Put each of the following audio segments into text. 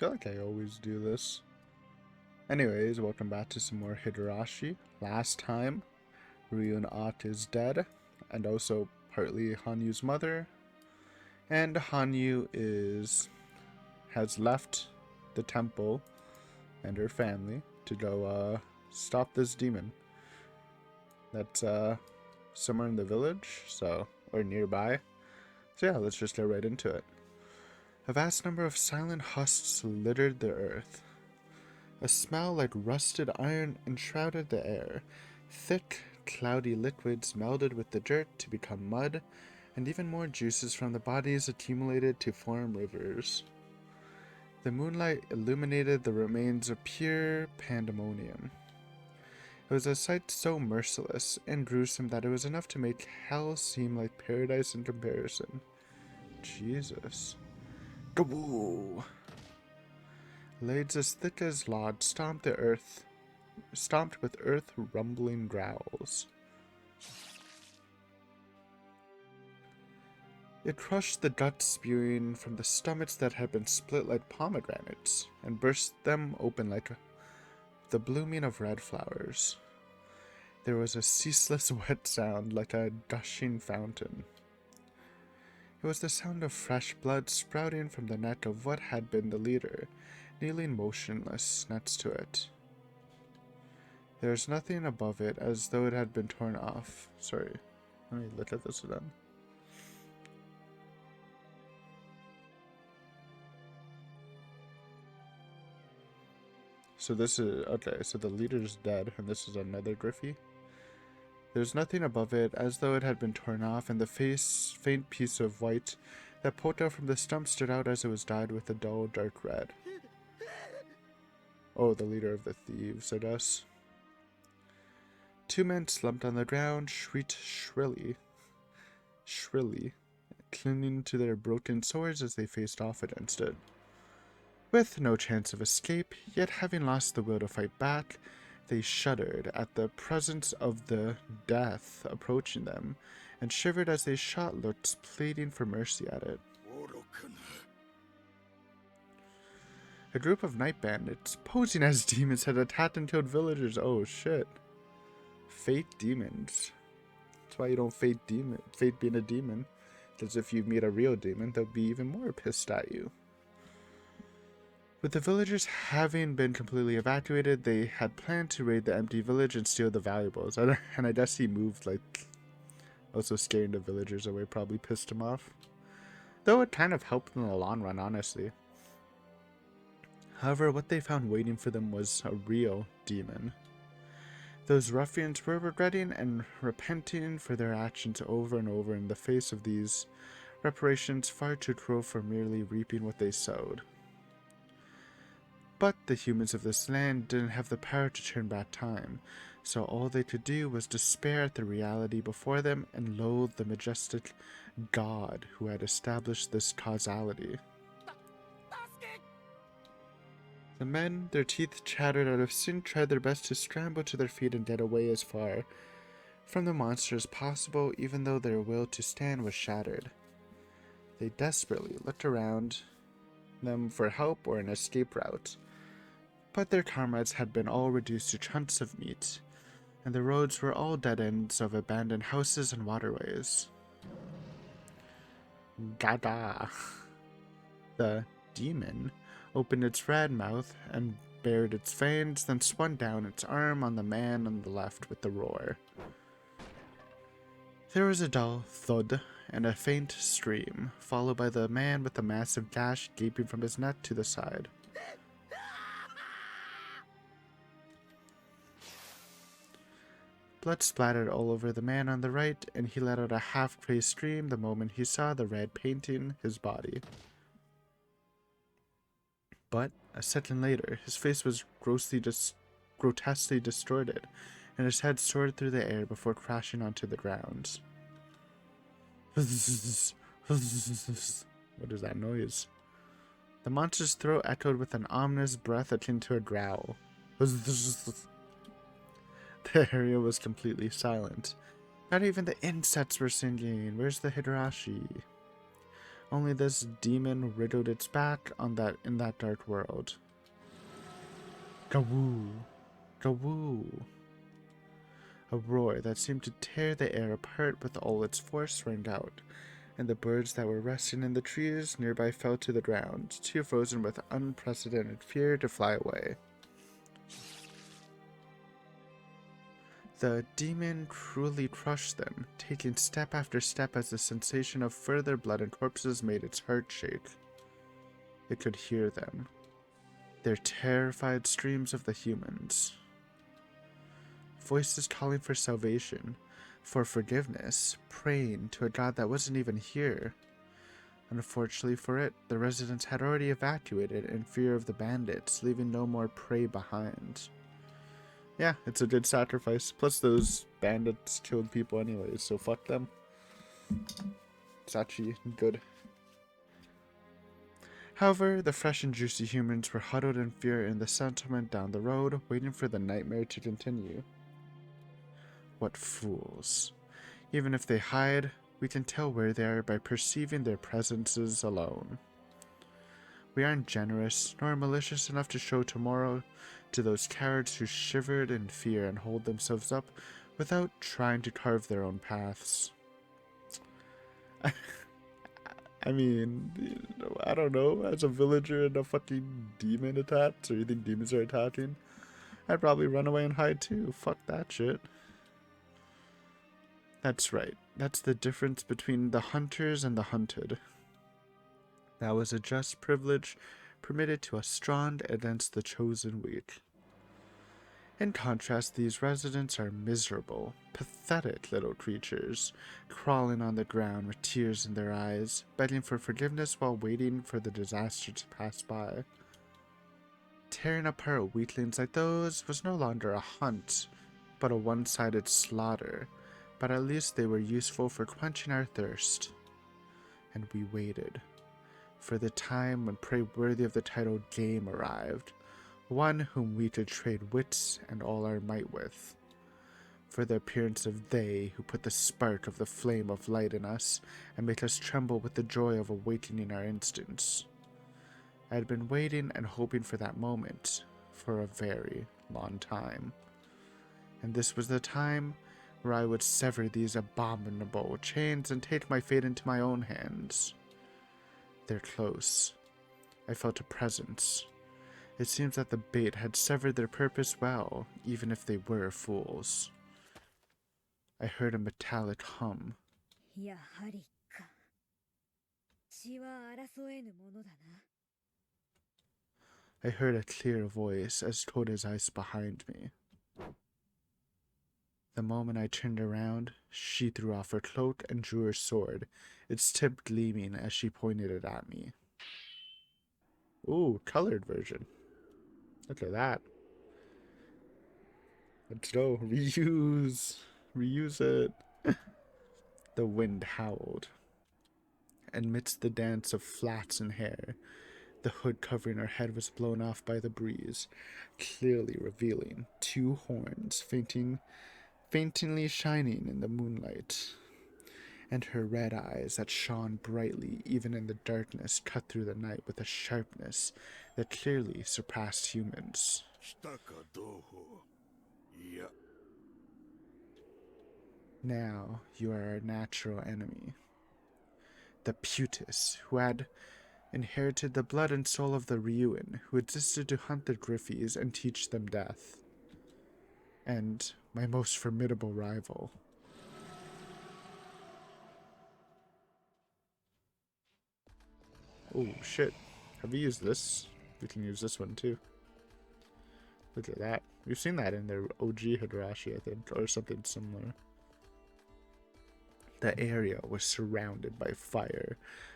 feel like I always do this. Anyways, welcome back to some more Higurashi. Last time, Ryun At is dead, and also partly Hanyu's mother. And Hanyu has left the temple and her family to go stop this demon. That's somewhere in the village, or nearby. So yeah, let's just get right into it. A vast number of silent husks littered the earth. A smell like rusted iron enshrouded the air. Thick, cloudy liquids melded with the dirt to become mud, and even more juices from the bodies accumulated to form rivers. The moonlight illuminated the remains of pure pandemonium. It was a sight so merciless and gruesome that it was enough to make hell seem like paradise in comparison. Jesus. Gaboo! Blades as thick as lod stomped with earth-rumbling growls. It crushed the guts spewing from the stomachs that had been split like pomegranates, and burst them open like the blooming of red flowers. There was a ceaseless wet sound like a gushing fountain. It was the sound of fresh blood sprouting from the neck of what had been the leader, kneeling motionless next to it. There was nothing above it, as though it had been torn off. Sorry, let me look at this again. So this is, okay, so the leader's dead, and this is another Griffey. There's nothing above it, as though it had been torn off, and the faint piece of white that poked out from the stump stood out as it was dyed with a dull, dark red. Oh, the leader of the thieves, I guess. Two men slumped on the ground, shrieked shrilly, clinging to their broken swords as they faced off against it. With no chance of escape, yet having lost the will to fight back, they shuddered at the presence of the death approaching them, and shivered as they shot looks pleading for mercy at it. A group of night bandits, posing as demons, had attacked and killed villagers. Oh shit. Fate demons. That's why you don't fate being a demon. Because if you meet a real demon, they'll be even more pissed at you. With the villagers having been completely evacuated, they had planned to raid the empty village and steal the valuables. And I guess he moved, like, also scaring the villagers away probably pissed him off. Though it kind of helped in the long run, honestly. However, what they found waiting for them was a real demon. Those ruffians were regretting and repenting for their actions over and over in the face of these reparations far too cruel for merely reaping what they sowed. But the humans of this land didn't have the power to turn back time, so all they could do was despair at the reality before them and loathe the majestic God who had established this causality. The men, their teeth chattered out of sync, tried their best to scramble to their feet and get away as far from the monster as possible, even though their will to stand was shattered. They desperately looked around them for help or an escape route, but their comrades had been all reduced to chunks of meat, and the roads were all dead ends of abandoned houses and waterways. Gada! The demon opened its red mouth and bared its fangs, then swung down its arm on the man on the left with a roar. There was a dull thud and a faint scream, followed by the man with the massive gash gaping from his neck to the side. Blood splattered all over the man on the right, and he let out a half-crazed scream the moment he saw the red painting his body. But a second later, his face was grotesquely distorted, and his head soared through the air before crashing onto the ground. What is that noise? The monster's throat echoed with an ominous breath akin to a growl. The area was completely silent. Not even the insects were singing. Where's the Higurashi? Only this demon riddled its back in that dark world. Gawoo! Gawoo! A roar that seemed to tear the air apart with all its force rang out, and the birds that were resting in the trees nearby fell to the ground, too frozen with unprecedented fear to fly away. The demon cruelly crushed them, taking step after step as the sensation of further blood and corpses made its heart shake. It could hear them, their terrified screams of the humans. Voices calling for salvation, for forgiveness, praying to a god that wasn't even here. Unfortunately for it, the residents had already evacuated in fear of the bandits, leaving no more prey behind. Yeah, it's a good sacrifice. Plus those bandits killed people anyways, so fuck them. It's actually good. However, the fresh and juicy humans were huddled in fear in the settlement down the road, waiting for the nightmare to continue. What fools. Even if they hide, we can tell where they are by perceiving their presences alone. We aren't generous, nor malicious enough to show tomorrow to those cowards who shivered in fear and hold themselves up without trying to carve their own paths. I mean, I don't know, as a villager and a fucking demon attacked, or you think demons are attacking, I'd probably run away and hide too. Fuck that shit. That's right. That's the difference between the hunters and the hunted. That was a just privilege permitted to us strong against the chosen weak. In contrast, these residents are miserable, pathetic little creatures, crawling on the ground with tears in their eyes, begging for forgiveness while waiting for the disaster to pass by. Tearing apart weaklings like those was no longer a hunt, but a one-sided slaughter, but at least they were useful for quenching our thirst. And we waited for the time when prey worthy of the title game arrived, one whom we could trade wits and all our might with, for the appearance of they who put the spark of the flame of light in us and make us tremble with the joy of awakening our instincts. I had been waiting and hoping for that moment for a very long time, and this was the time where I would sever these abominable chains and take my fate into my own hands. They're close. I felt a presence. It seems that the bait had severed their purpose well, even if they were fools. I heard a metallic hum. I heard a clear voice as cold as ice behind me. The moment I turned around, she threw off her cloak and drew her sword, its tip gleaming as she pointed it at me. Ooh, colored version. Look at that. Let's go. Reuse. Reuse it. The wind howled. Amidst the dance of flaxen hair, the hood covering her head was blown off by the breeze, clearly revealing two horns faintly shining in the moonlight, and her red eyes that shone brightly even in the darkness cut through the night with a sharpness that clearly surpassed humans. Now you are our natural enemy. The Putis, who had inherited the blood and soul of the Ryuin, who existed to hunt the Griffies and teach them death. And my most formidable rival. Oh shit. Have we used this? We can use this one too. Look at that. We've seen that in their OG Higurashi, I think, or something similar. The area was surrounded by fire,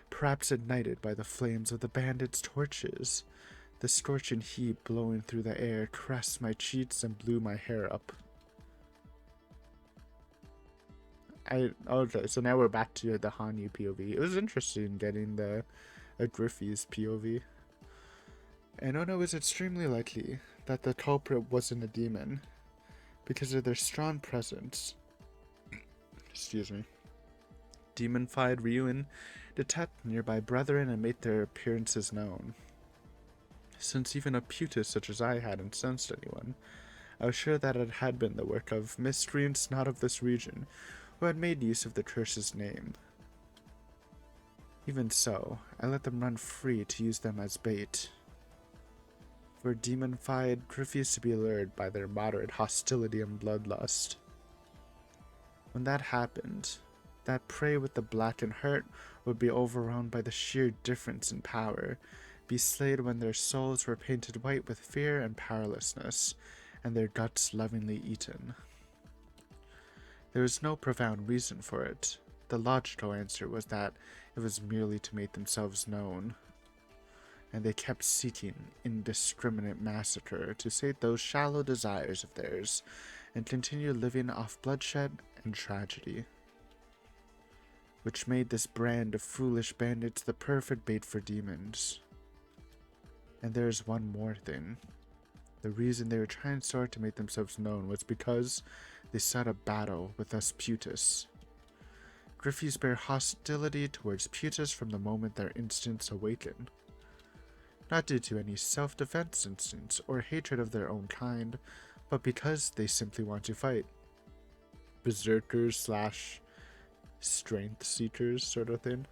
perhaps ignited by the flames of the bandits' torches. The scorching heat blowing through the air caressed my cheeks and blew my hair up. Okay, so now we're back to the Hanyu POV. It was interesting getting the Griffey's POV. And Ono is extremely likely that the culprit wasn't a demon, because of their strong presence. Excuse me. Demonified Ryuin detect nearby brethren and make their appearances known. Since even a Putus such as I hadn't sensed anyone, I was sure that it had been the work of miscreants not of this region, who had made use of the curse's name. Even so, I let them run free to use them as bait. For demonified, refused to be lured by their moderate hostility and bloodlust. When that happened, that prey with the blackened heart would be overwhelmed by the sheer difference in power, be slayed when their souls were painted white with fear and powerlessness, and their guts lovingly eaten. There was no profound reason for it. The logical answer was that it was merely to make themselves known, and they kept seeking indiscriminate massacre to sate those shallow desires of theirs, and continue living off bloodshed and tragedy, which made this brand of foolish bandits the perfect bait for demons. And there is one more thing. The reason they were trying so hard to make themselves known was because they sought a battle with us Putus. Griffies bear hostility towards Putus from the moment their instincts awaken. Not due to any self-defense instincts or hatred of their own kind, but because they simply want to fight. Berserkers / strength seekers sort of thing.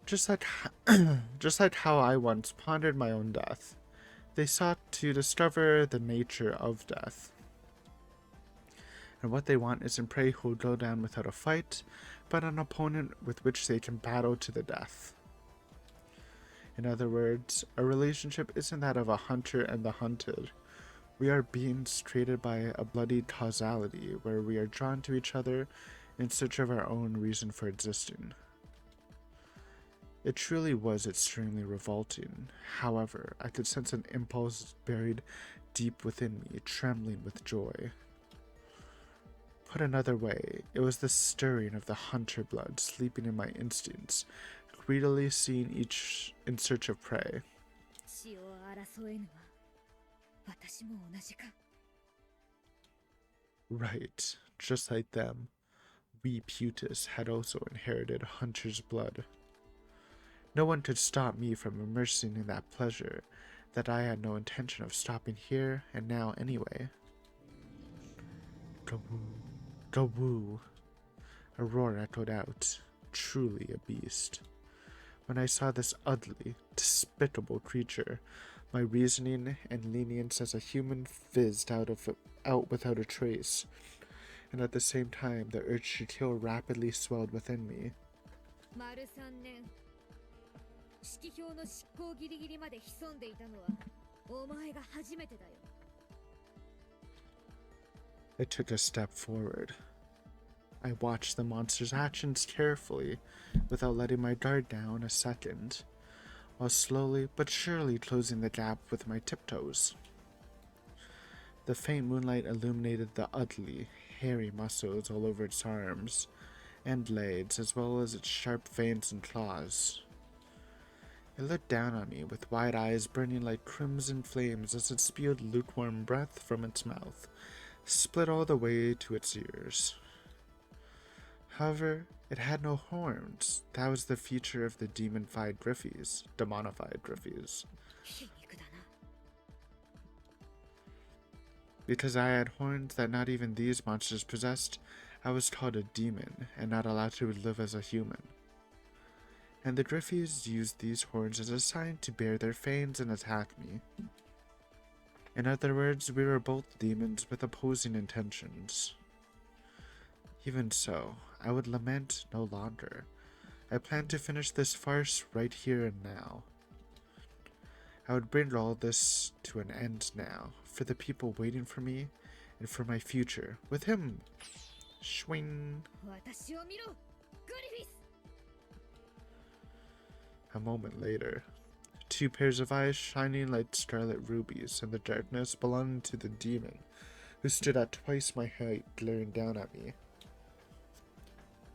Just like how I once pondered my own death, they sought to discover the nature of death. And what they want isn't prey who will go down without a fight, but an opponent with which they can battle to the death. In other words, a relationship isn't that of a hunter and the hunted. We are beings created by a bloody causality where we are drawn to each other in search of our own reason for existing. It truly was extremely revolting. However, I could sense an impulse buried deep within me, trembling with joy. Put another way, it was the stirring of the hunter blood sleeping in my instincts, greedily seeing each in search of prey. Right, just like them, we Putus had also inherited hunter's blood. No one could stop me from immersing in that pleasure that I had no intention of stopping here and now anyway. Go-woo, go-woo. A roar echoed out, truly a beast. When I saw this ugly, despicable creature, my reasoning and lenience as a human fizzed out without a trace, and at the same time the urge to kill rapidly swelled within me. I took a step forward. I watched the monster's actions carefully, without letting my guard down a second, while slowly but surely closing the gap with my tiptoes. The faint moonlight illuminated the ugly, hairy muscles all over its arms and legs, as well as its sharp fangs and claws. It looked down on me with wide eyes burning like crimson flames as it spewed lukewarm breath from its mouth, split all the way to its ears. However, it had no horns. That was the feature of the demonified Griffies. Because I had horns that not even these monsters possessed, I was called a demon and not allowed to live as a human. And the Griffies used these horns as a sign to bare their fangs and attack me. In other words, we were both demons with opposing intentions. Even so, I would lament no longer. I planned to finish this farce right here and now. I would bring all this to an end now, for the people waiting for me, and for my future with him. Swing. A moment later, two pairs of eyes shining like scarlet rubies in the darkness belonging to the demon, who stood at twice my height glaring down at me.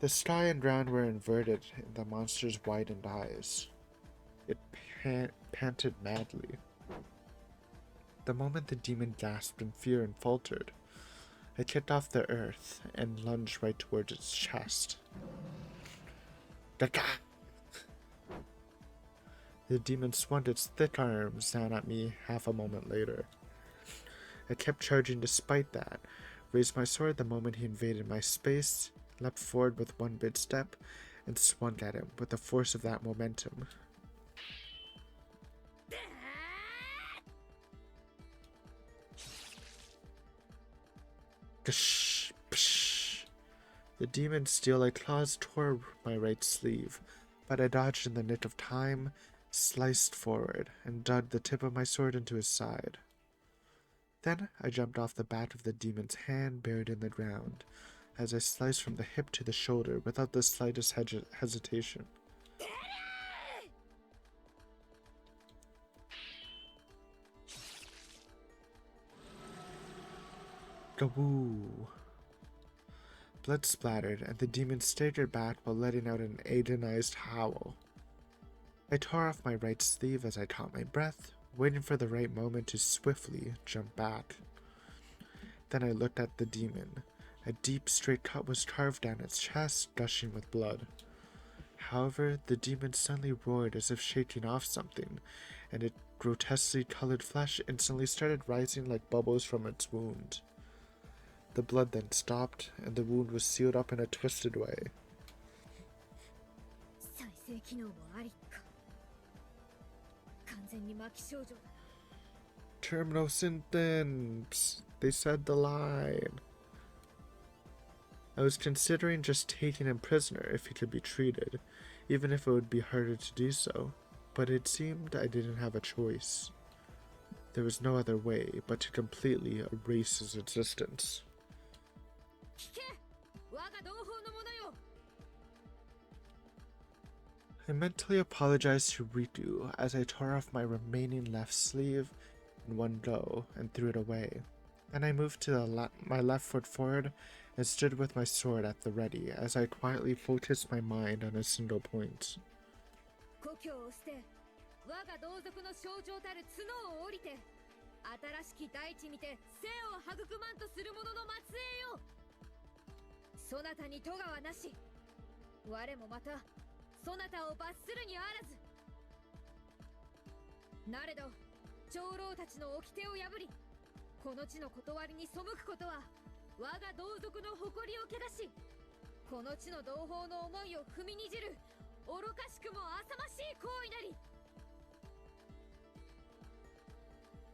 The sky and ground were inverted in the monster's widened eyes. It panted madly. The moment the demon gasped in fear and faltered, I kicked off the earth and lunged right towards its chest. Gah! The demon swung its thick arms down at me half a moment later. I kept charging despite that, raised my sword the moment he invaded my space, leapt forward with one big step, and swung at him with the force of that momentum. Gsh, psh. The demon's steel-like claws tore my right sleeve, but I dodged in the nick of time, sliced forward, and dug the tip of my sword into his side. Then I jumped off the back of the demon's hand buried in the ground, as I sliced from the hip to the shoulder without the slightest hesitation. Gawoo! Blood splattered, and the demon staggered back while letting out an agonized howl. I tore off my right sleeve as I caught my breath, waiting for the right moment to swiftly jump back. Then I looked at the demon. A deep, straight cut was carved down its chest, gushing with blood. However, the demon suddenly roared as if shaking off something, and its grotesquely colored flesh instantly started rising like bubbles from its wound. The blood then stopped, and the wound was sealed up in a twisted way. Terminal symptoms! They said the line. I was considering just taking him prisoner if he could be treated, even if it would be harder to do so, but it seemed I didn't have a choice. There was no other way but to completely erase his existence. I mentally apologized to Riku as I tore off my remaining left sleeve in one go and threw it away. Then I moved to my left foot forward and stood with my sword at the ready as I quietly focused my mind on a single point.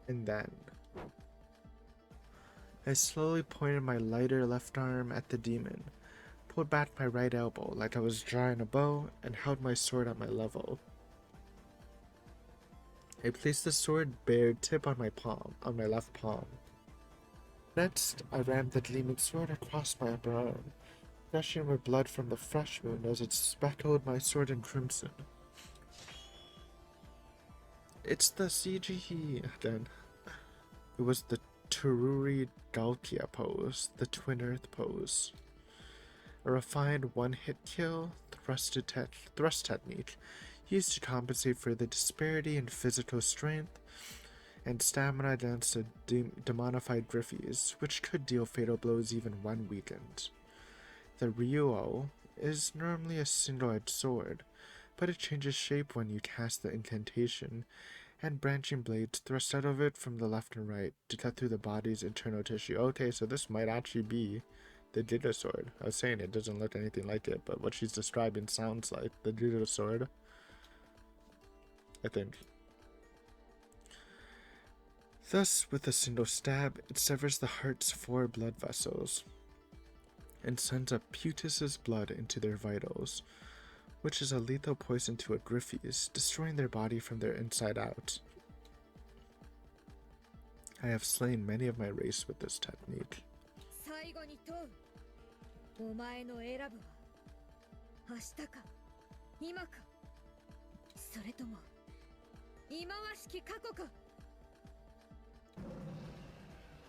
And then I slowly pointed my lighter left arm at the demon, pulled back my right elbow like I was drawing a bow, and held my sword at my level. I placed the sword bared tip on my left palm. Next, I rammed the gleaming sword across my upper arm, gushing with blood from the fresh wound as it speckled my sword in crimson. It's the CG again. It was the Teruri Galkia pose, the Twin Earth pose. A refined one-hit kill thrust technique used to compensate for the disparity in physical strength and stamina against the demonified Griffies, which could deal fatal blows even when weakened. The Ryuo is normally a single-edged sword, but it changes shape when you cast the incantation, and branching blades thrust out of it from the left and right to cut through the body's internal tissue. Okay, so this might actually be the Giga Sword. I was saying it doesn't look anything like it, but what she's describing sounds like the Giga Sword, I think. Thus, with a single stab, it severs the heart's 4 blood vessels and sends up Putis's blood into their vitals, which is a lethal poison to a Griffies, destroying their body from their inside out. I have slain many of my race with this technique.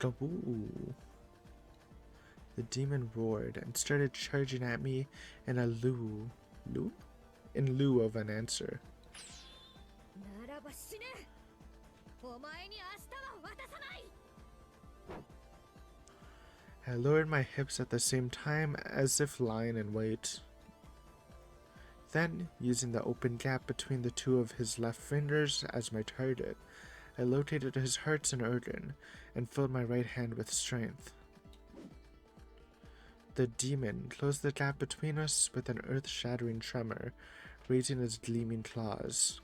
Gaboo! The demon roared and started charging at me in a in lieu of an answer. I lowered my hips at the same time as if lying in wait. Then, using the open gap between the two of his left fingers as my target, I located his heart and organ and filled my right hand with strength. The demon closed the gap between us with an earth-shattering tremor, raising its gleaming claws.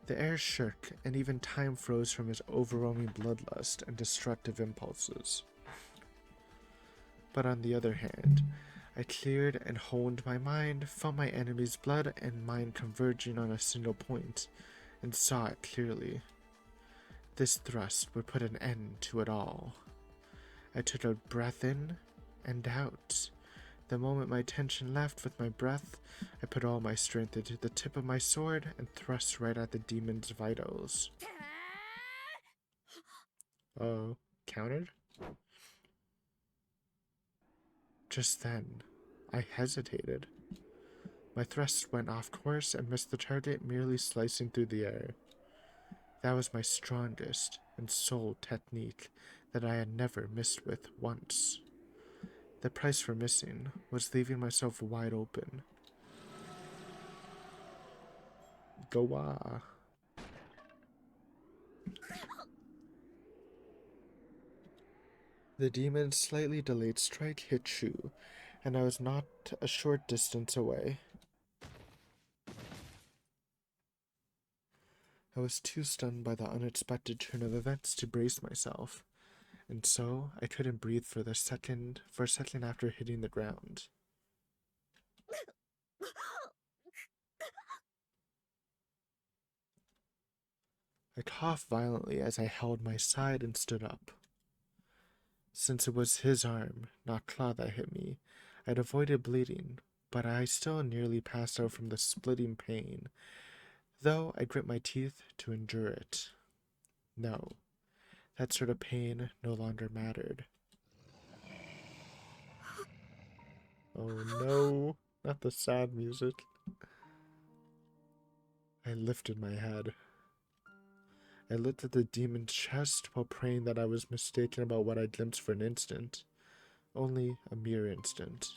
The air shook, and even time froze from his overwhelming bloodlust and destructive impulses. But on the other hand, I cleared and honed my mind, felt my enemy's blood and mind converging on a single point, and saw it clearly. This thrust would put an end to it all. I took a breath in and out. The moment my tension left with my breath, I put all my strength into the tip of my sword and thrust right at the demon's vitals. Oh, countered? Just then, I hesitated. My thrust went off course and missed the target, merely slicing through the air. That was my strongest and sole technique that I had never missed with once. The price for missing was leaving myself wide open. Go-ah. The demon's slightly delayed strike hit Shu, and I was not a short distance away. I was too stunned by the unexpected turn of events to brace myself, and so I couldn't breathe for a second after hitting the ground. I coughed violently as I held my side and stood up. Since it was his arm, not claw, that hit me, I'd avoided bleeding, but I still nearly passed out from the splitting pain, though I grit my teeth to endure it. No, that sort of pain no longer mattered. Oh no, not the sad music. I lifted my head. I looked at the demon's chest while praying that I was mistaken about what I glimpsed for an instant. Only a mere instant.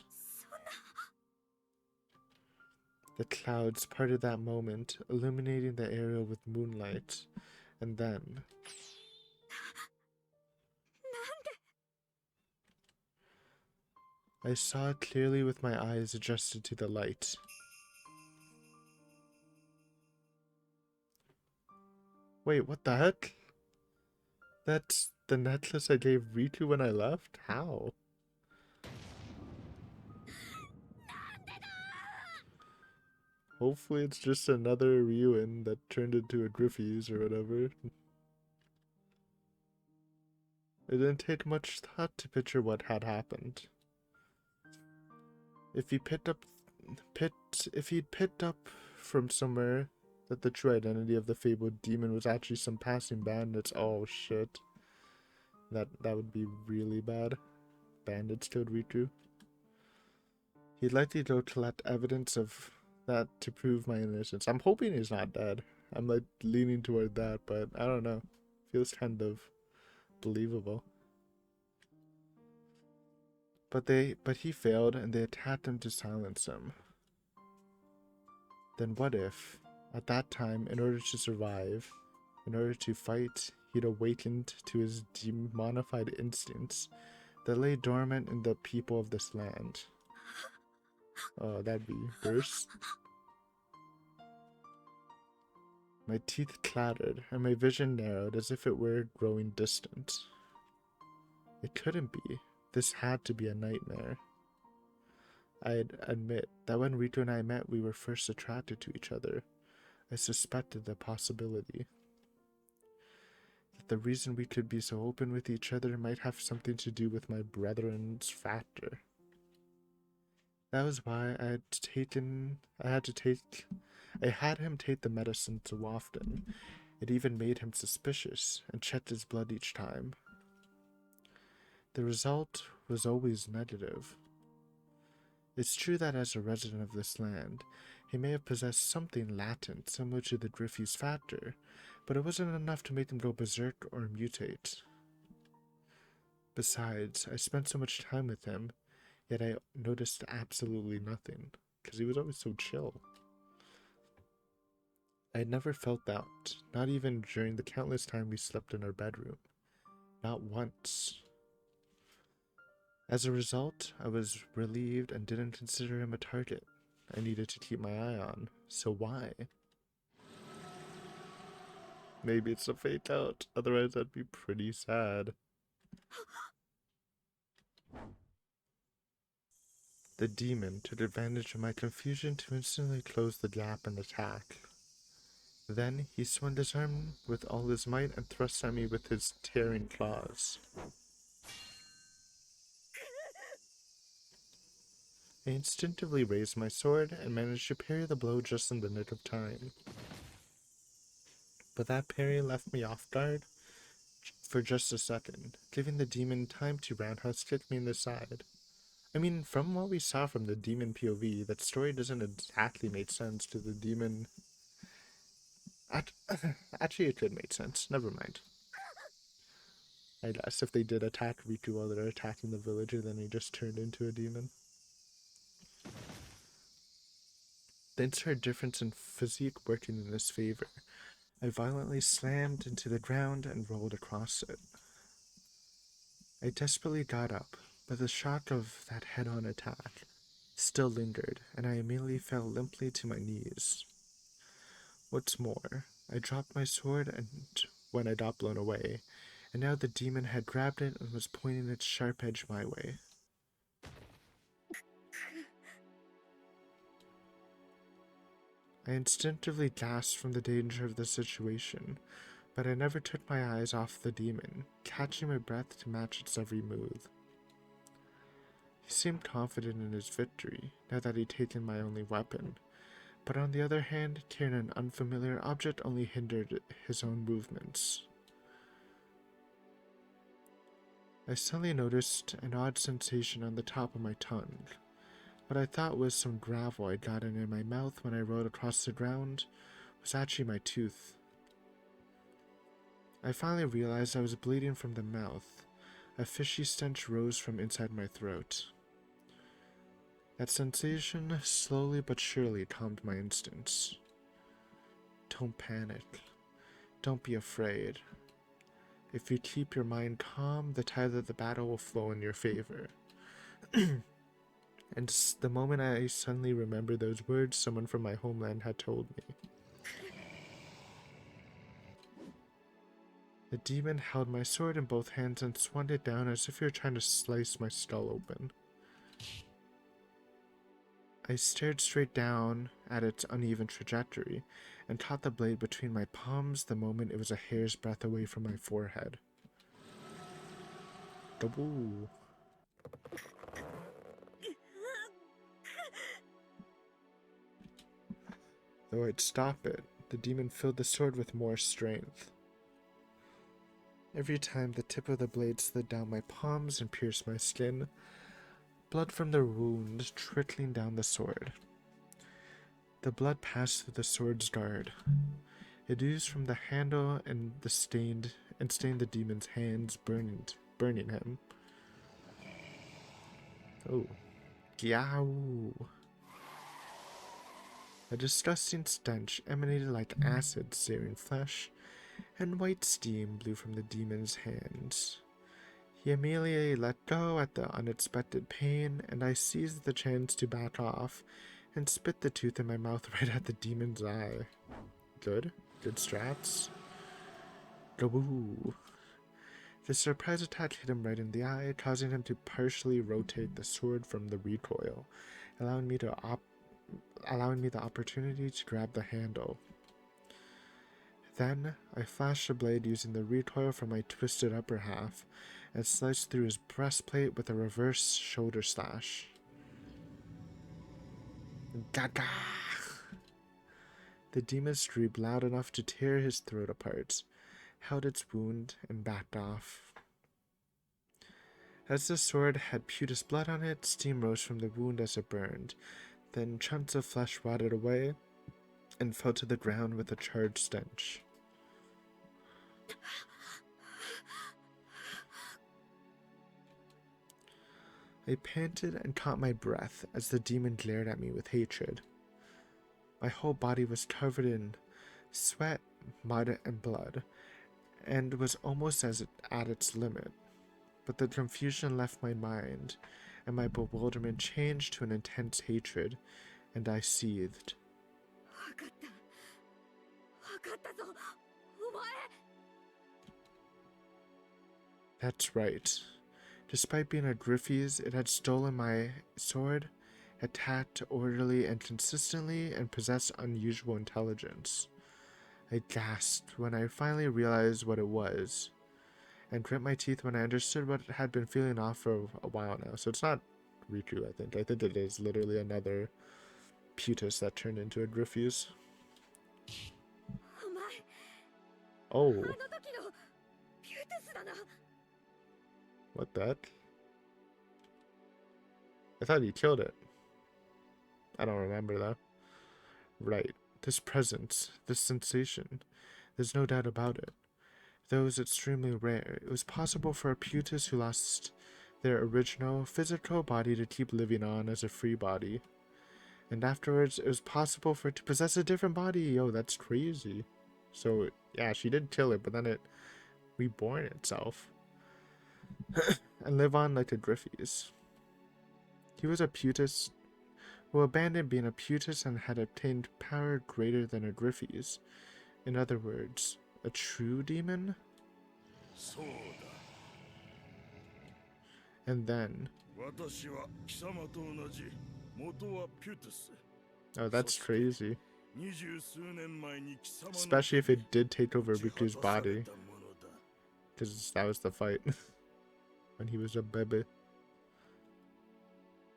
The clouds parted that moment, illuminating the area with moonlight, and then... I saw it clearly with my eyes adjusted to the light. Wait, what the heck? That's the necklace I gave Ritu when I left? How? Hopefully it's just another Ryuin that turned into a Griffey's or whatever. It didn't take much thought to picture what had happened. If he'd picked up from somewhere that the true identity of the fabled demon was actually some passing bandits, oh shit. That would be really bad. Bandits killed Riku. He'd likely go collect evidence of that to prove my innocence. I'm hoping he's not dead. I'm like leaning toward that, but I don't know. Feels kind of believable. But he failed, and they attacked him to silence him. Then what if, at that time, in order to survive, in order to fight, he'd awakened to his demonified instincts that lay dormant in the people of this land? Oh, that'd be worse. My teeth clattered, and my vision narrowed as if it were growing distant. It couldn't be. This had to be a nightmare. I'd admit that when Ritu and I met, we were first attracted to each other. I suspected the possibility that the reason we could be so open with each other might have something to do with my brethren's factor. That was why I had him take the medicine so often. It even made him suspicious and checked his blood each time. The result was always negative. It's true that as a resident of this land, he may have possessed something latent similar to the Griffey's factor, but it wasn't enough to make him go berserk or mutate. Besides, I spent so much time with him, yet I noticed absolutely nothing. because he was always so chill. I had never felt that, not even during the countless time we slept in our bedroom. Not once. As a result, I was relieved and didn't consider him a target I needed to keep my eye on. So why? Maybe it's a fake out, otherwise I'd be pretty sad. The demon took advantage of my confusion to instantly close the gap and attack. Then he swung his arm with all his might and thrust at me with his tearing claws. I instinctively raised my sword and managed to parry the blow just in the nick of time. But that parry left me off guard for just a second, giving the demon time to roundhouse kick me in the side. I mean, from what we saw from the demon POV, that story doesn't exactly make sense to the demon. Actually, it could make sense. Never mind. I guess if they did attack Riku while they're attacking the villager, then he just turned into a demon. The entire difference in physique working in his favor. I violently slammed into the ground and rolled across it. I desperately got up, but the shock of that head-on attack still lingered, and I immediately fell limply to my knees. What's more, I dropped my sword and when I got blown away, and now the demon had grabbed it and was pointing its sharp edge my way. I instinctively gasped from the danger of the situation, but I never took my eyes off the demon, catching my breath to match its every move. He seemed confident in his victory, now that he'd taken my only weapon, but on the other hand, carrying an unfamiliar object only hindered his own movements. I suddenly noticed an odd sensation on the top of my tongue. What I thought was some gravel I'd gotten in my mouth when I rode across the ground was actually my tooth. I finally realized I was bleeding from the mouth. A fishy stench rose from inside my throat. That sensation slowly but surely calmed my instincts. Don't panic. Don't be afraid. If you keep your mind calm, the tide of the battle will flow in your favor. And the moment I suddenly remembered those words someone from my homeland had told me. The demon held my sword in both hands and swung it down as if he were trying to slice my skull open. I stared straight down at its uneven trajectory and caught the blade between my palms the moment it was a hair's breadth away from my forehead. Double. Though I'd stop it, the demon filled the sword with more strength. Every time the tip of the blade slid down my palms and pierced my skin, blood from the wound trickling down the sword. The blood passed through the sword's guard. It oozed from the handle and stained the demon's hands, burning him. Oh. Yow. A disgusting stench emanated like acid searing flesh, and white steam blew from the demon's hands. He immediately let go at the unexpected pain, and I seized the chance to back off and spit the tooth in my mouth right at the demon's eye. Good strats. Gaboo. The surprise attack hit him right in the eye, causing him to partially rotate the sword from the recoil, allowing me the opportunity to grab the handle. Then, I flashed the blade using the recoil from my twisted upper half and sliced through his breastplate with a reverse shoulder slash. Gaga! The demon screamed loud enough to tear his throat apart, held its wound, and backed off. As the sword had putrid blood on it, steam rose from the wound as it burned. Then chunks of flesh rotted away and fell to the ground with a charred stench. I panted and caught my breath as the demon glared at me with hatred. My whole body was covered in sweat, mud, and blood, and was almost at its limit. But the confusion left my mind, and my bewilderment changed to an intense hatred, and I seethed. That's right. Despite being a Griffey's, it had stolen my sword, attacked orderly and consistently, and possessed unusual intelligence. I gasped when I finally realized what it was, and grit my teeth when I understood what had been feeling off for a while now. So it's not Riku, I think. I think it is literally another Putus that turned into a Griffey's. Oh. What the heck? I thought he killed it. I don't remember though. Right. This presence, this sensation. There's no doubt about it. Though it was extremely rare, it was possible for a Putus who lost their original physical body to keep living on as a free body. And afterwards, it was possible for it to possess a different body. Yo, that's crazy. So, yeah, she did kill it, but then it reborn itself. And live on like a Griffey's. He was a Putus who abandoned being a Putus and had obtained power greater than a Griffey's. In other words, a true demon? And then... Oh, that's crazy. Especially if it did take over Riku's body. Because that was the fight. When he was a baby.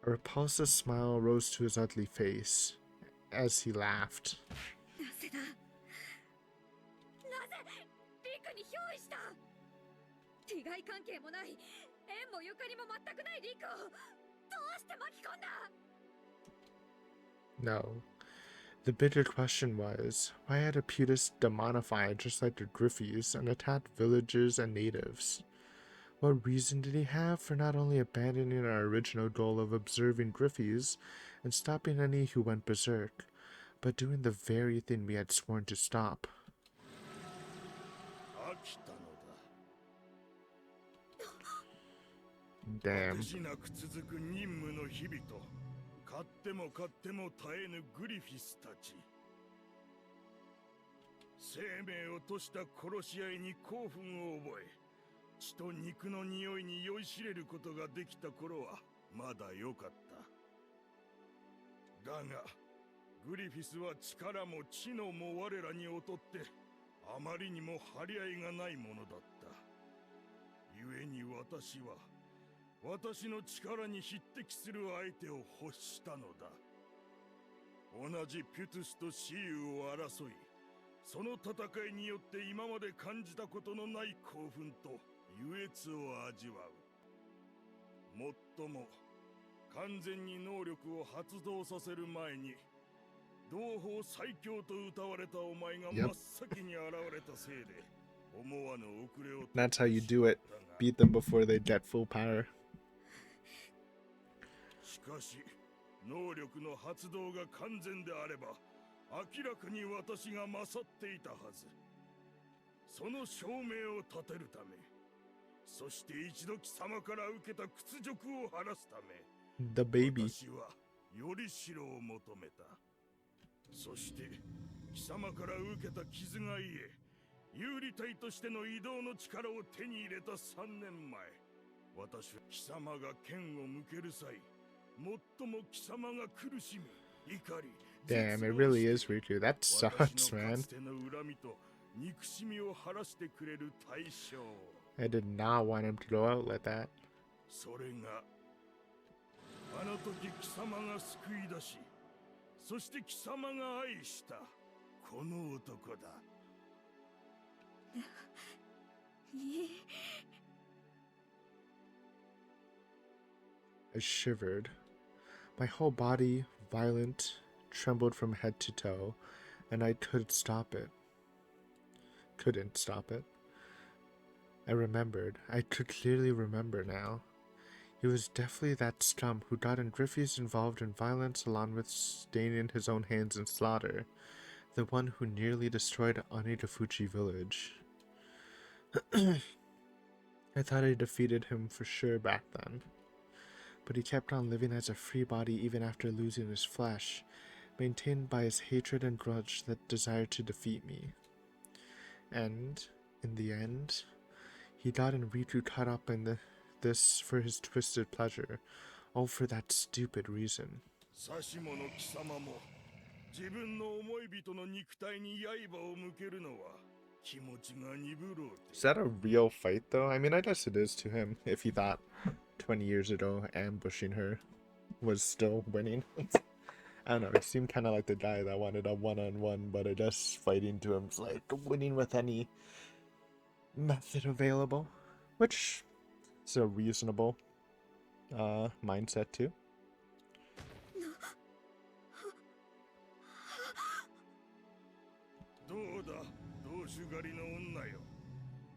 A repulsive smile rose to his ugly face as he laughed. No. The bitter question was, why had a Putus demonified just like the Griffey's and attacked villagers and natives? What reason did he have for not only abandoning our original goal of observing Griffey's and stopping any who went berserk, but doing the very thing we had sworn to stop? Damn. Yep. That's how you do it. Beat them before they get full power. The baby. Damn, it really is Riku. That sucks, man. I did not want him to go out like that. I shivered. My whole body, violent, trembled from head to toe, and I couldn't stop it. I remembered. I could clearly remember now. He was definitely that stump who got Griffey's involved in violence along with staining his own hands in slaughter. The one who nearly destroyed Onidafuchi village. I thought I defeated him for sure back then. But he kept on living as a free body even after losing his flesh, maintained by his hatred and grudge that desired to defeat me. And, in the end, he got Enriku caught up in this for his twisted pleasure, all for that stupid reason. Is that a real fight though? I mean, I guess it is to him, if he thought 20 years ago ambushing her was still winning. I don't know, he seemed kind of like the guy that wanted a one-on-one, but I guess fighting to him is like winning with any method available, which is a reasonable mindset too. どうだ、同種狩りの女よ。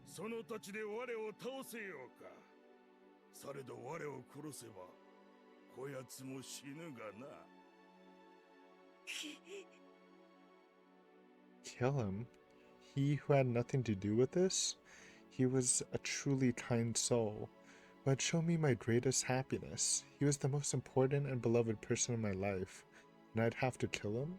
その太刀で我を倒せようか。されど我を殺せば、こやつも死ぬがな。Kill him? He who had nothing to do with this? He was a truly kind soul, who had shown me my greatest happiness. He was the most important and beloved person in my life, and I'd have to kill him?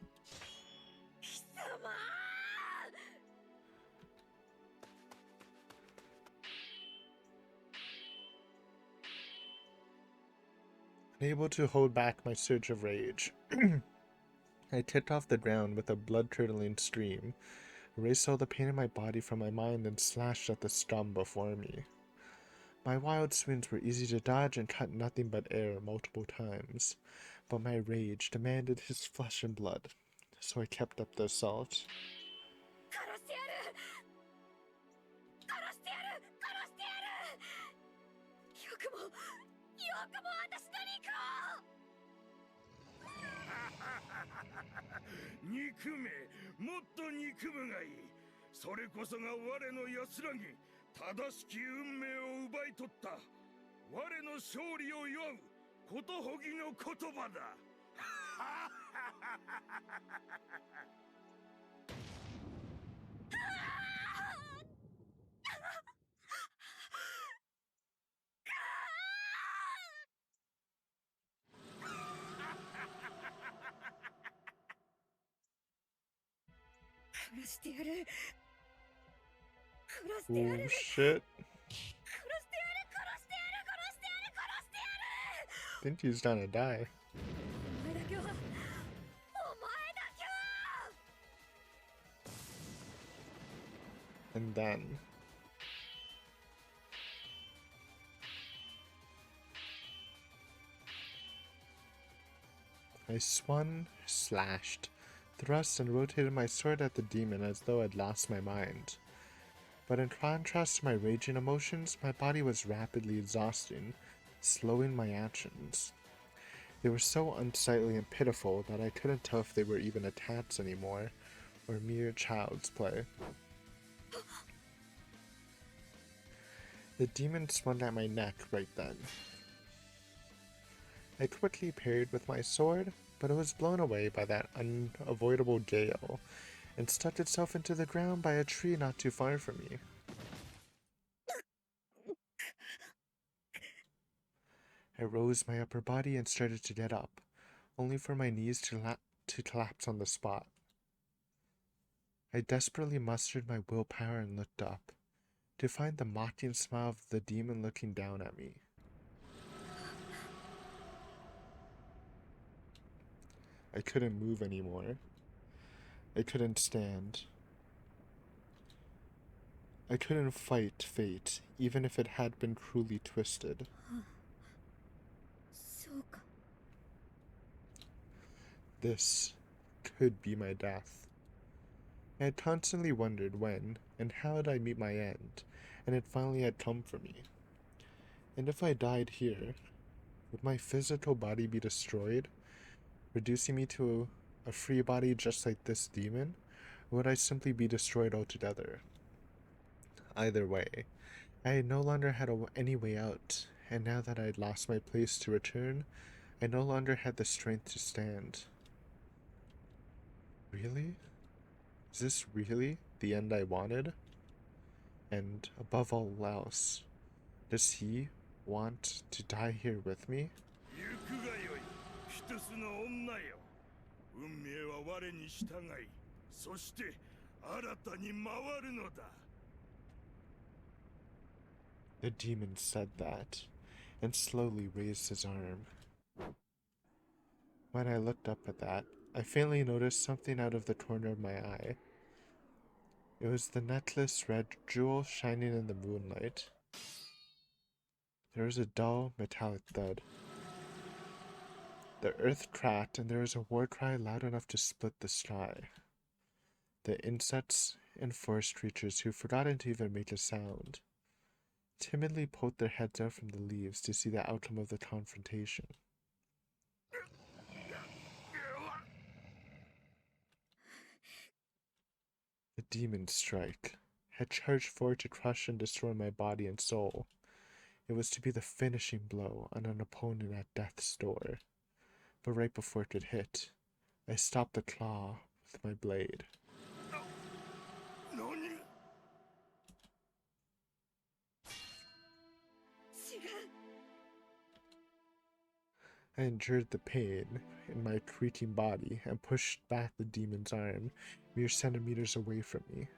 Unable to hold back my surge of rage, I tipped off the ground with a blood-curdling scream, erased all the pain in my body from my mind, and slashed at the scum before me. My wild swings were easy to dodge and cut nothing but air multiple times, but my rage demanded his flesh and blood, so I kept up the assault. Oh shit. I think he's gonna die. And then I swung, slashed, thrust, and rotated my sword at the demon as though I'd lost my mind. But in contrast to my raging emotions, my body was rapidly exhausting, slowing my actions. They were so unsightly and pitiful that I couldn't tell if they were even attacks anymore, or mere child's play. The demon swung at my neck right then. I quickly parried with my sword, but it was blown away by that unavoidable gale, and stuck itself into the ground by a tree not too far from me. I rose my upper body and started to get up, only for my knees to collapse on the spot. I desperately mustered my willpower and looked up, to find the mocking smile of the demon looking down at me. I couldn't move anymore. I couldn't stand. I couldn't fight fate, even if it had been cruelly twisted. This could be my death. I had constantly wondered when and how would I meet my end, and it finally had come for me. And if I died here, would my physical body be destroyed, reducing me to a free body just like this demon, or would I simply be destroyed altogether? Either way, I no longer had any way out, and now that I'd lost my place to return, I no longer had the strength to stand. Really? Is this really the end I wanted? And above all else, does he want to die here with me? 行くがよい、一つの女よ。運命は我に従い、そして新たに回るのだ。The demon said that, and slowly raised his arm. When I looked up at that, I faintly noticed something out of the corner of my eye. It was the necklace red jewel shining in the moonlight. There was a dull, metallic thud. The earth cracked, and there was a war cry loud enough to split the sky. The insects and forest creatures who forgotten to even make a sound timidly poked their heads out from the leaves to see the outcome of the confrontation. The demon strike had charged forward to crush and destroy my body and soul. It was to be the finishing blow on an opponent at death's door. But right before it could hit, I stopped the claw with my blade. I endured the pain in my creaking body and pushed back the demon's arm mere centimeters away from me.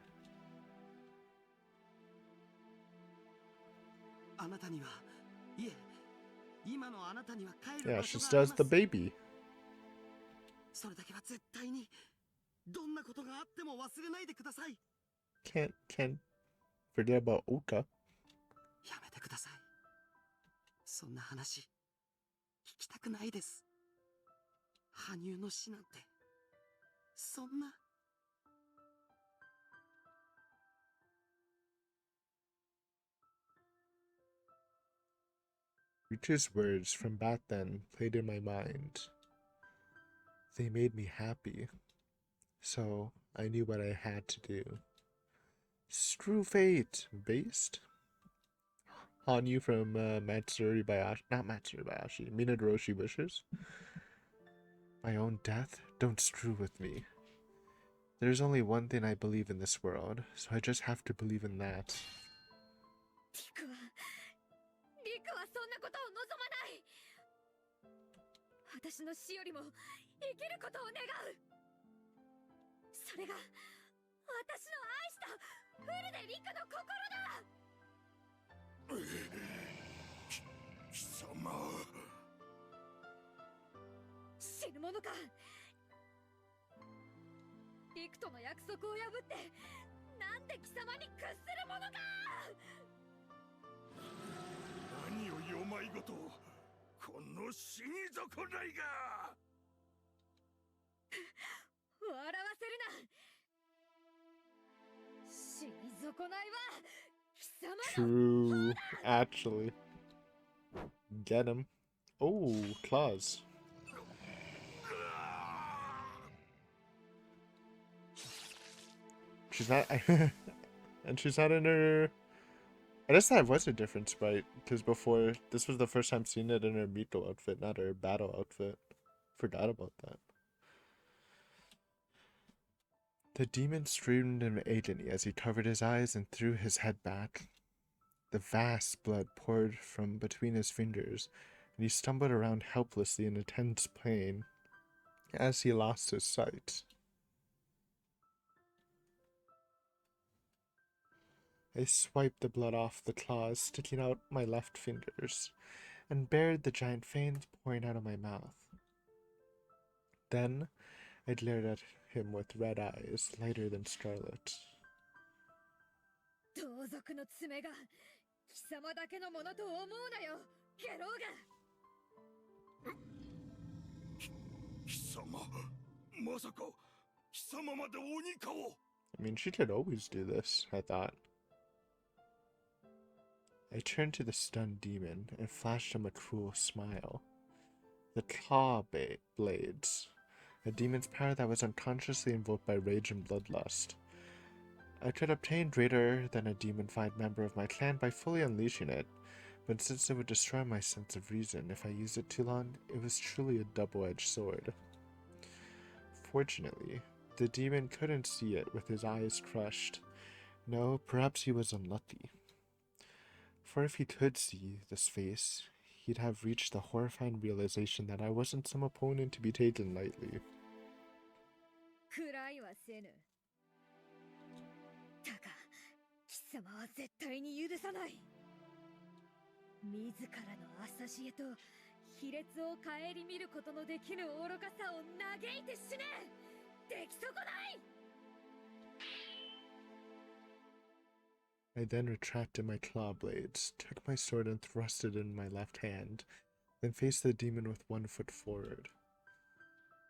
Yeah, she still has the baby. Can't forget about Oka. そんな話聞きたくないです。羽生の死なんてそんな。Ritu's words from back then played in my mind. They made me happy, so I knew what I had to do. Screw fate! Based? Hanyu from Matsuri Bayashi, not Matsuri Bayashi, Minagoroshi wishes. My own death? Don't screw with me. There's only one thing I believe in this world, so I just have to believe in that. リクはそんなことを望まない。私の死よりも生きることを願う。それが私の愛したフルでリクの心だ。貴様。死ぬものか。リクとの約束を破ってなんで貴様に屈するものか。何をよまいごと、この死に損ないが。笑わせるな。死に損ないは貴様の。 True, actually. Get him. Oh, claws. She's not, and she's not in her. I guess that was a difference, right? Because before, this was the first time seeing it in her Mito outfit, not her battle outfit. Forgot about that. The demon screamed in agony as he covered his eyes and threw his head back. The vast blood poured from between his fingers, and he stumbled around helplessly in intense pain as he lost his sight. I swiped the blood off the claws sticking out my left fingers, and bared the giant veins pouring out of my mouth. Then I glared at him with red eyes lighter than scarlet. 盗賊の爪が貴様だけのものと思うなよ、ゲロウが。貴様、まさか貴様まで鬼かを。I mean, she could always do this, I thought. I turned to the stunned demon and flashed him a cruel smile. The claw blades, a demon's power that was unconsciously invoked by rage and bloodlust. I could obtain greater than a demon-fied member of my clan by fully unleashing it, But since it would destroy my sense of reason if I used it too long, it was truly a double-edged sword. Fortunately, the demon couldn't see it with his eyes crushed. No, perhaps he was unlucky. For if he could see this face, he'd have reached the horrifying realization that I wasn't some opponent to be taken lightly. くらいはせぬ。だが、貴様は絶対に許さない。自らの浅知恵と卑劣を顧みることのできぬ愚かさを嘆いて死ね。出来損ない。I then retracted my claw blades, took my sword and thrust it in my left hand, then faced the demon with 1 foot forward.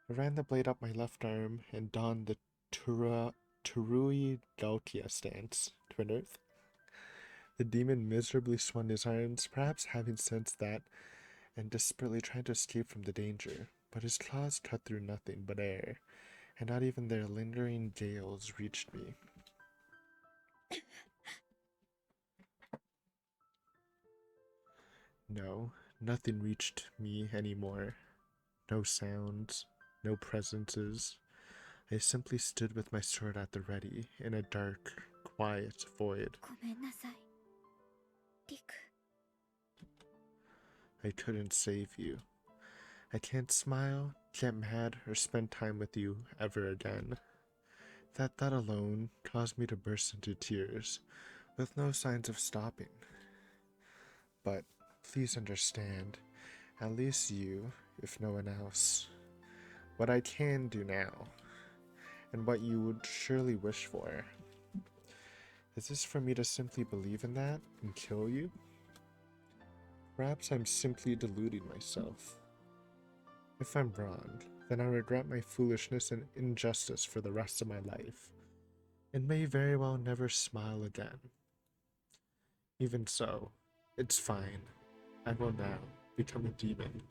I ran the blade up my left arm and donned the Turui Gautia stance, Twin Earth. The demon miserably swung his arms, perhaps having sensed that, and desperately trying to escape from the danger, but his claws cut through nothing but air, and not even their lingering gales reached me. No, nothing reached me anymore. No sounds, no presences. I simply stood with my sword at the ready, in a dark, quiet void. ごめんなさい。リク。I couldn't save you. I can't smile, get mad, or spend time with you ever again. That thought alone caused me to burst into tears, with no signs of stopping. But please understand, at least you, if no one else, what I can do now, and what you would surely wish for. Is this for me to simply believe in that and kill you? Perhaps I'm simply deluding myself. If I'm wrong, then I regret my foolishness and injustice for the rest of my life, and may very well never smile again. Even so, it's fine. I will now become a demon.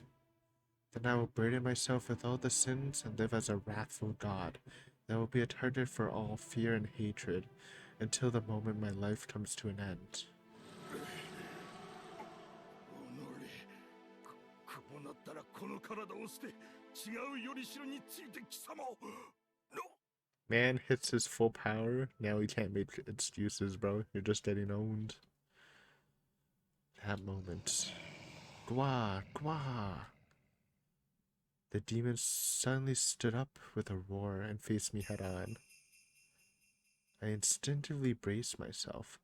Then I will burden myself with all the sins and live as a wrathful god that will be a target for all fear and hatred until the moment my life comes to an end. こうなったらこの体を捨て違うよりしろについて貴様を Man hits his full power, now he can't make excuses, bro. You're just getting owned. That moment. Gwa, gwa. The demon suddenly stood up with a roar and faced me head on. I instinctively braced myself,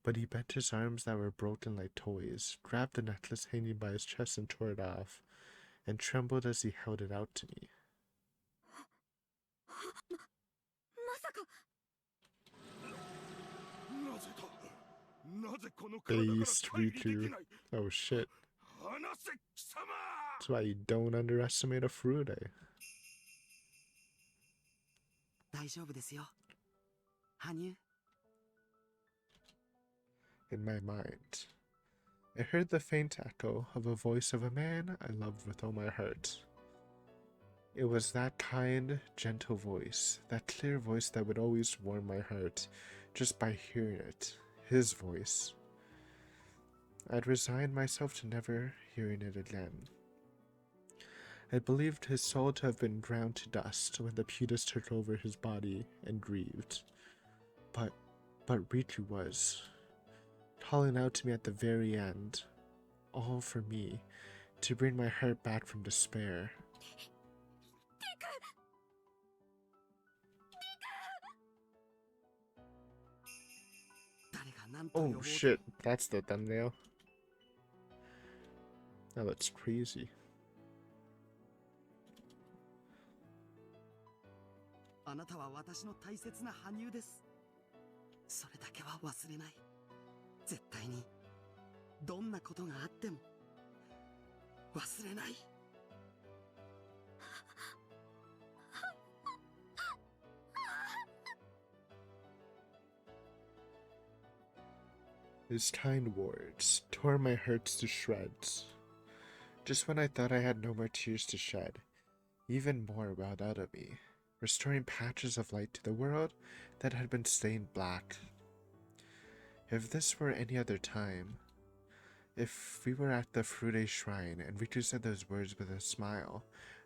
but he bent his arms that were broken like toys, grabbed the necklace hanging by his chest and tore it off, and trembled as he held it out to me. まさか。なぜだなぜこの体から Based 乖離でき Riku. ない Oh shit. 離せ貴様 That's why you don't underestimate a Furude. 大丈夫ですよ。羽生。In my mind, I heard the faint echo of a voice of a man I loved with all my heart. It was that kind, gentle voice, that clear voice that would always warm my heart just by hearing it, his voice. I'd resigned myself to never hearing it again. I believed his soul to have been ground to dust when the Putus took over his body and grieved. But Riku was, calling out to me at the very end, all for me, to bring my heart back from despair. Oh shit, that's the thumbnail. That looks crazy. あなたは私の大切な羽生です。それだけは忘れない。絶対にどんなことがあっても忘れない。His kind words tore my hearts to shreds. Just when I thought I had no more tears to shed, even more welled out of me, restoring patches of light to the world that had been stained black. If this were any other time, If we were at the Furude shrine and Ritu said those words with a smile,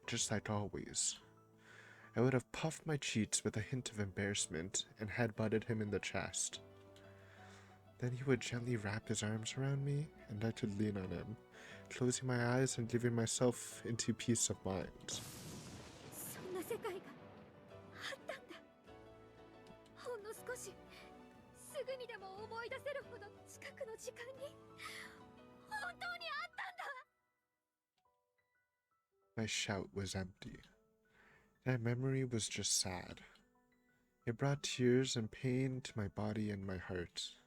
just like always, I would have puffed my cheeks with a hint of embarrassment and headbutted him in the chest. Then he would gently wrap his arms around me, and I could lean on him, closing my eyes and giving myself into peace of mind. そんな世界があったんだ。ほんの少し、すぐにでも思い出せるほど近くの時間に、本当にあったんだ。My shout was empty. That memory was just sad. It brought tears and pain to my body and my heart.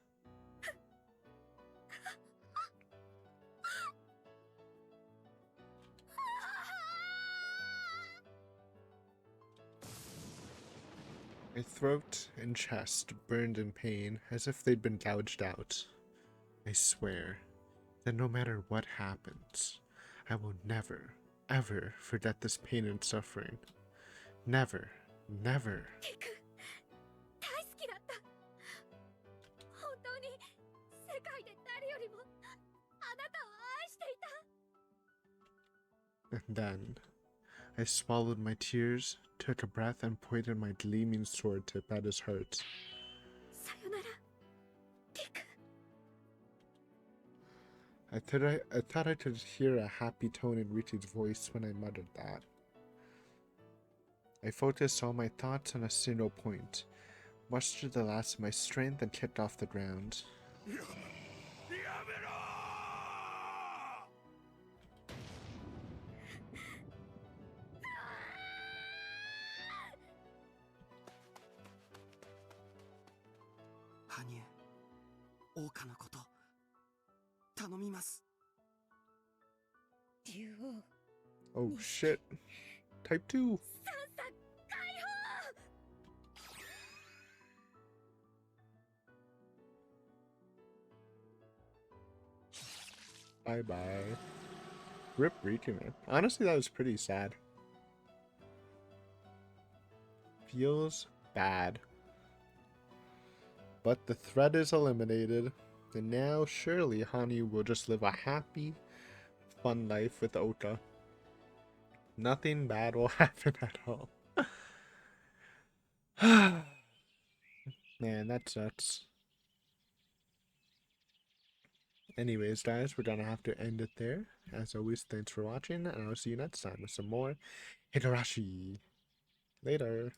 My throat and chest burned in pain as if they'd been gouged out. I swear that no matter what happens, I will never, ever forget this pain and suffering. Never, never. リク、大好きだった。本当に世界で誰よりもあなたを愛していた。 And then, I swallowed my tears, took a breath, and pointed my gleaming sword tip at his heart. さよなら、リク。I thought I could hear a happy tone in Ritu's voice when I muttered that. I focused all my thoughts on a single point, mustered the last of my strength, and kicked off the ground. やめろ羽生、桜花のこと、頼みます。竜王、 Oh shit. Type 2. 三叉解放。 Bye bye. Rip Riku, man. Honestly, that was pretty sad. Feels bad. But the threat is eliminated, and now surely Hanyu will just live a happy, fun life with Oka. Nothing bad will happen at all. Man, that sucks. Anyways, guys, we're gonna have to end it there. As always, thanks for watching, and I'll see you next time with some more Higurashi. Later.